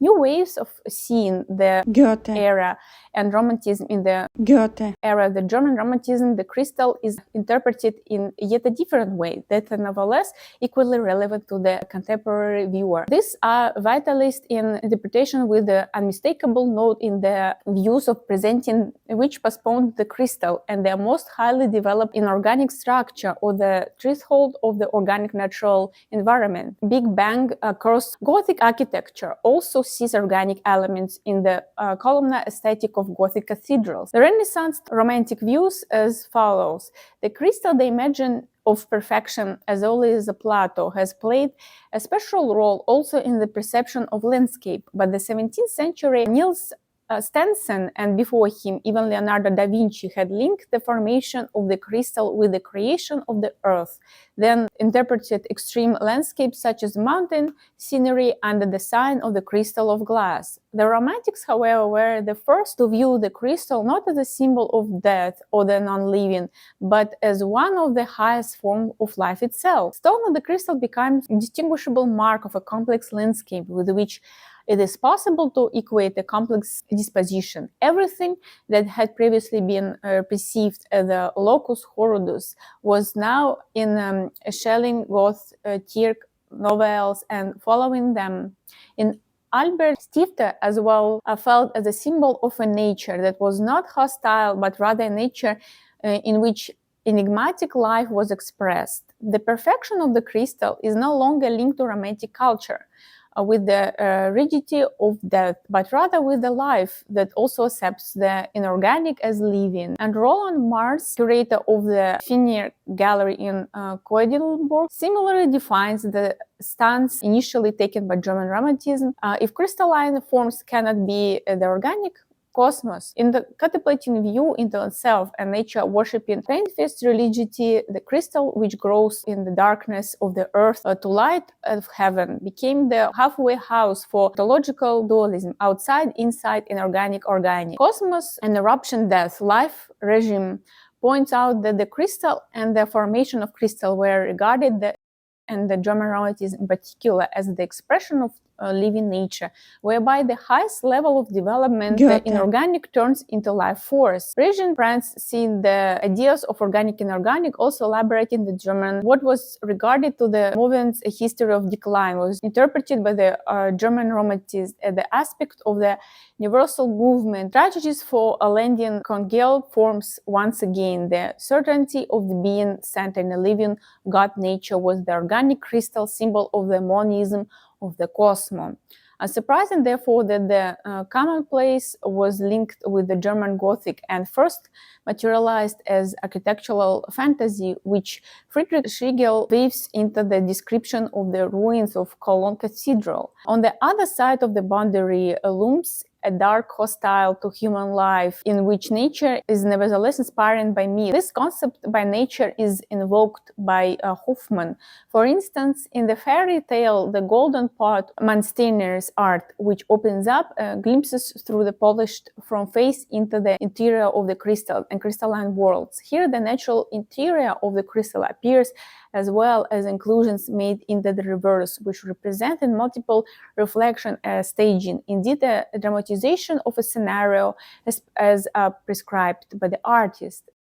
New ways of seeing the Goethe era and Romanticism in the Goethe era, the German Romanticism, the crystal is interpreted in yet a different way that nevertheless equally relevant to the contemporary viewer. These are vitalist in interpretation with the unmistakable note in the views of presenting which postponed the crystal and their most highly developed inorganic structure or the threshold of the organic natural environment. Big Bang across Gothic architecture also sees organic elements in the columnar aesthetic of Gothic cathedrals. The Renaissance romantic views as follows. The crystal they imagine of perfection as early as Plato has played a special role also in the perception of landscape, but the 17th century Niels Stenson and before him even Leonardo da Vinci had linked the formation of the crystal with the creation of the earth, then interpreted extreme landscapes such as mountain scenery under the sign of the crystal of glass. The Romantics, however, were the first to view the crystal not as a symbol of death or the non-living, but as one of the highest forms of life itself. Stone of the crystal becomes a distinguishable mark of a complex landscape with which it is possible to equate a complex disposition. Everything that had previously been perceived as the locus horridus was now in Schelling, Goethe, Tierk novels and following them. In Albert Stifter as well felt as a symbol of a nature that was not hostile but rather a nature in which enigmatic life was expressed. The perfection of the crystal is no longer linked to romantic culture with the rigidity of death, but rather with the life that also accepts the inorganic as living. And Roland Mars, curator of the Finier Gallery in Koidelberg, similarly defines the stance initially taken by German Romanticism. If crystalline forms cannot be the organic cosmos, in the contemplating view into itself and nature worshipping manifest religiosity, the crystal which grows in the darkness of the earth to light of heaven became the halfway house for ontological dualism, outside, inside, inorganic, organic. Cosmos and eruption, death, life regime points out that the crystal and the formation of crystal were regarded and the German Romanticism in particular as the expression of living nature, whereby the highest level of development, the inorganic, turns into life force. Regent France, seeing the ideas of organic and inorganic, also elaborating the German, what was regarded to the movement's history of decline, was interpreted by the German Romanticists as the aspect of the universal movement. Strategies for landing Congel forms once again the certainty of the being centered in a living God nature was the organic crystal symbol of the monism of the cosmos. Surprising, therefore, that the commonplace was linked with the German Gothic and first materialized as architectural fantasy, which Friedrich Schlegel weaves into the description of the ruins of Cologne Cathedral. On the other side of the boundary looms a dark hostile to human life, in which nature is nevertheless inspired by me. This concept by nature is invoked by Hoffmann. For instance, in the fairy tale The Golden Pot, Mansteiner's art, which opens up glimpses through the polished from face into the interior of the crystal and crystalline worlds. Here the natural interior of the crystal appears, as well as inclusions made into the reverse, which represent in multiple reflection staging. Indeed, the dramatization of a scenario as prescribed by the artist.